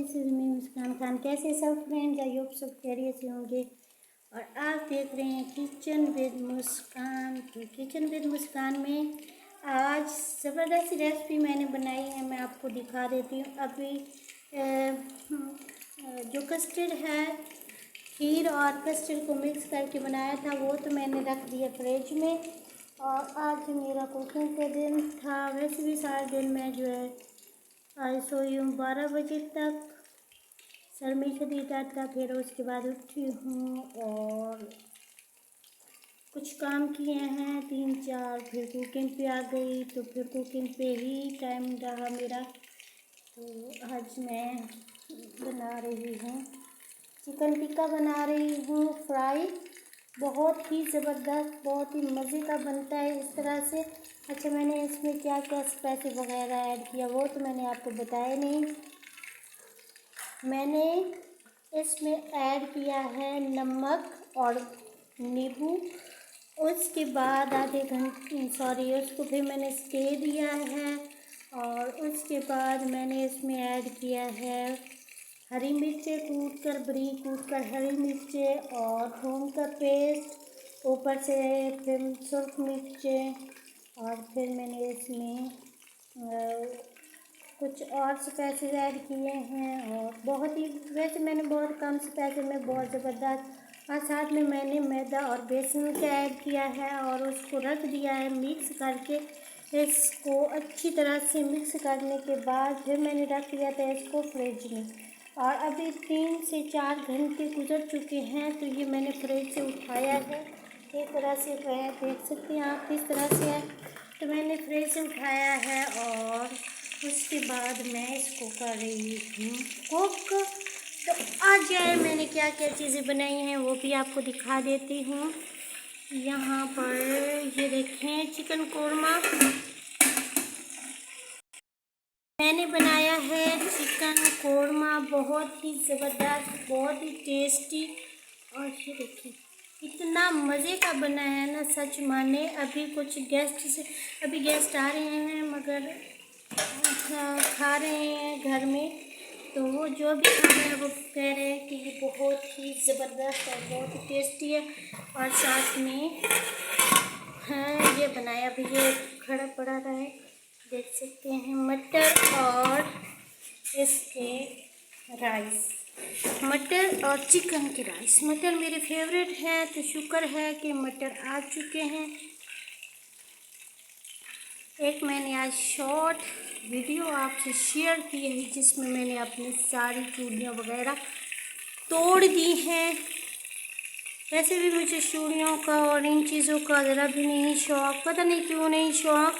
This is me मुस्कान खान। कैसे सब friends, I hope सब खैरियत से होंगे। और आप देख रहे हैं किचन विद मुस्कान। तो किचन विद मुस्कान में आज ज़बरदस्त रेसिपी मैंने बनाई है, मैं आपको दिखा देती हूँ। अभी जो कस्टर्ड है, खीर और कस्टर्ड को मिक्स करके बनाया था, वो तो मैंने रख दिया फ्रिज में। और आज मेरा कुकिंग का दिन था। वैसे भी सारा दिन मैं जो है आज सोई हूँ 12 बजे तक। सर में शदीद दर्द था, फिर उसके बाद उठी हूँ और कुछ काम किए हैं 3-4, फिर कुकिंग पे आ गई। तो फिर कुकिंग पे ही टाइम रहा मेरा। तो आज मैं बना रही हूँ चिकन टिक्का, बना रही हूँ फ्राई। बहुत ही ज़बरदस्त, बहुत ही मज़े का बनता है इस तरह से। अच्छा, मैंने इसमें क्या क्या स्पाइसी वगैरह ऐड किया वो तो मैंने आपको बताया नहीं। मैंने इसमें ऐड किया है नमक और नींबू। उसके बाद उसको फिर मैंने स्टे दिया है। और उसके बाद मैंने इसमें ऐड किया है हरी मिर्चें बारीक कूट कर हरी मिर्चें और थूम का पेस्ट, ऊपर से फिर सुर्ख मिर्चें। और फिर मैंने इसमें कुछ और स्पाइसेस ऐड किए हैं। और बहुत ही, वैसे मैंने बहुत कम स्पाइसेस में बहुत ज़बरदस्त। और साथ में मैंने मैदा और बेसन का ऐड किया है और उसको रख दिया है मिक्स करके। इसको अच्छी तरह से मिक्स करने के बाद फिर मैंने रख दिया था इसको फ्रिज में। और अभी 3 से 4 घंटे गुजर चुके हैं। तो ये मैंने फ्रिज से उठाया है, एक तरह से है, देख सकते हैं आप किस तरह से है। तो मैंने फ्रिज से उठाया है और उसके बाद मैं इसको कर रही हूँ कुक। तो आज जाए मैंने क्या क्या चीज़ें बनाई हैं वो भी आपको दिखा देती हूँ। यहाँ पर ये देखें चिकन कोरमा मैंने बनाया है। चिकन कोरमा बहुत ही ज़बरदस्त, बहुत ही टेस्टी। और ये देखिए इतना मज़े का बना है ना, सच माने। अभी गेस्ट आ रहे हैं, मगर खा रहे हैं घर में। तो वो जो भी खा रहे हैं वो कह रहे हैं कि ये बहुत ही ज़बरदस्त और बहुत ही टेस्टी है। और साथ में हाँ ये बनाया, अभी ये खड़ा पड़ा रहा है, देख सकते हैं। मटर और इसके राइस, मटर और चिकन के राइस। मटर मेरे फेवरेट है, तो शुक्र है कि मटर आ चुके हैं। एक मैंने आज शॉर्ट वीडियो आपसे शेयर की है जिसमें मैंने अपनी सारी चूड़ियाँ वगैरह तोड़ दी हैं। वैसे भी मुझे चूड़ियों का और इन चीज़ों का ज़रा भी नहीं शौक़, पता नहीं क्यों नहीं शौक़,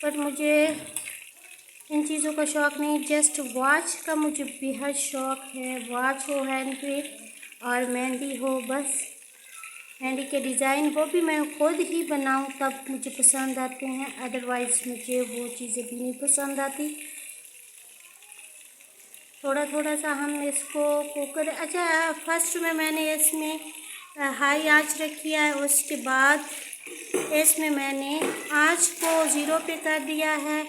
पर मुझे इन चीज़ों का शौक़ नहीं। जस्ट वॉच का मुझे बेहद शौक़ है। वॉच हो हैंड पे और मेहंदी हो, बस मेहंदी के डिज़ाइन वो भी मैं खुद ही बनाऊं तब मुझे पसंद आते हैं, अदरवाइज़ मुझे वो चीज़ें भी नहीं पसंद आती। थोड़ा थोड़ा सा हम इसको कुकर, अच्छा फर्स्ट में मैंने इसमें हाई आंच रखी है। उसके बाद इसमें मैंने आंच को 0 पे कर दिया है।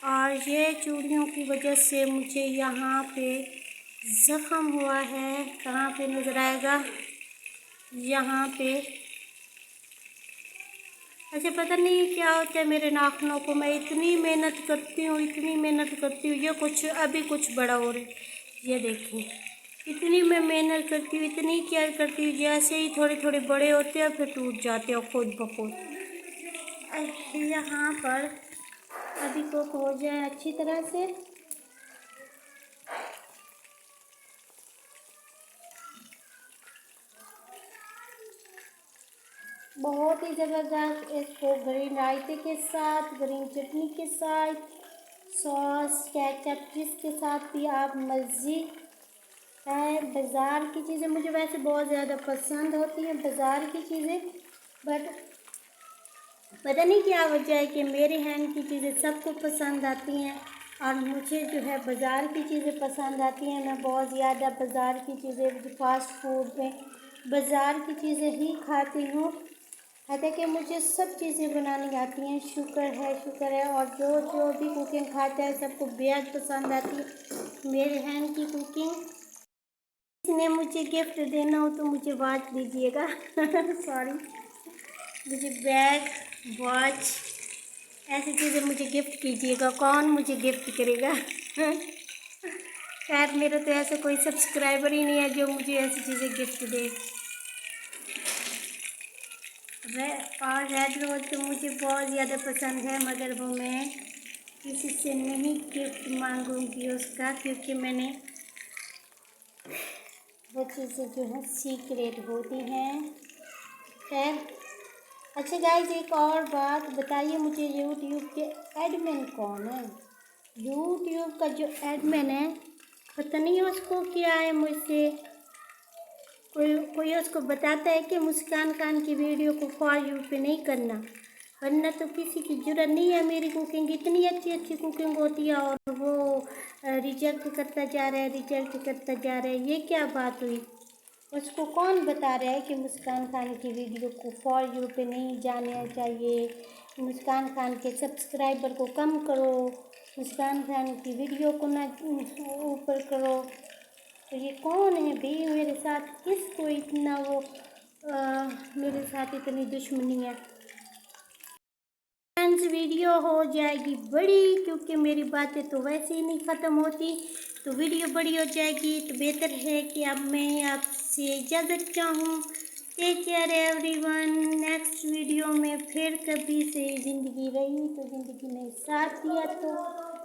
और ये चूड़ियों की वजह से मुझे यहाँ पे ज़ख़म हुआ है, कहाँ पे नज़र आएगा, यहाँ पे। अच्छा, पता नहीं क्या होता है मेरे नाखूनों को। मैं इतनी मेहनत करती हूँ, ये अभी कुछ बड़ा हो रहा है, ये देखिए। इतनी मैं मेहनत करती हूँ, इतनी केयर करती हूँ, जैसे ही थोड़े थोड़े बड़े होते हैं फिर टूट जाते हैं खुद ब खुद। यहाँ पर अभी कुक हो जाए अच्छी तरह से। बहुत ही ज़बरदस्त। इसको ग्रीन रायते के साथ, ग्रीन चटनी के साथ, सॉस केचप जिसके साथ भी आप मर्ज़ी है। बाज़ार की चीज़ें मुझे वैसे बहुत ज़्यादा पसंद होती हैं, बाज़ार की चीज़ें, बट पता नहीं क्या वजह है कि मेरे हैंड की चीज़ें सबको पसंद आती हैं और मुझे जो है बाज़ार की चीज़ें पसंद आती हैं। मैं बहुत ज़्यादा बाज़ार की चीज़ें, फास्ट फूड में बाज़ार की चीज़ें ही खाती हूँ। हालांकि मुझे सब चीज़ें बनानी आती हैं, शुक्र है। और जो जो भी कुकिंग खाता है सबको बेहद पसंद आती है मेरे हैंड की कुकिंग। इसने मुझे गिफ्ट देना हो तो मुझे वॉच दीजिएगा सॉरी, मुझे बैग, वॉच, ऐसी चीज़ें मुझे गिफ्ट कीजिएगा। कौन मुझे गिफ्ट करेगा खैर मेरा तो ऐसा कोई सब्सक्राइबर ही नहीं है जो मुझे ऐसी चीज़ें गिफ्ट दे। और रेड रोज़ तो मुझे बहुत ज़्यादा पसंद है, मगर वो मैं किसी से नहीं गिफ्ट मांगूंगी उसका, क्योंकि मैंने वो चीज़ें जो है सीक्रेट होती हैं। खैर अच्छा गाइस, एक और बात बताइए, मुझे यूट्यूब के एडमिन कौन है? यूट्यूब का जो एडमिन है पता नहीं उसको क्या है मुझसे, कोई उसको बताता है कि मुस्कान खान की वीडियो को फॉर यू पे नहीं करना, वरना तो किसी की जरूरत नहीं है। मेरी कुकिंग इतनी अच्छी कुकिंग होती है और वो रिजेक्ट करता जा रहा है। ये क्या बात हुई? उसको कौन बता रहा है कि मुस्कान खान की वीडियो को फॉर यू पे नहीं जाना चाहिए, मुस्कान खान के सब्सक्राइबर को कम करो, मुस्कान खान की वीडियो को ना ऊपर करो? तो ये कौन है भाई मेरे साथ? किसको इतना वो मेरे साथ इतनी दुश्मनी है? फ्रेंड्स वीडियो हो जाएगी बड़ी, क्योंकि मेरी बातें तो वैसे ही नहीं ख़त्म होती, तो वीडियो बड़ी हो जाएगी। तो बेहतर है कि अब मैं आपसे इजाज़त चाहूँ। Take care everyone. Next video में फिर कभी से ज़िंदगी रही तो ज़िंदगी ने साथ दिया तो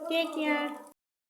टेक केयर।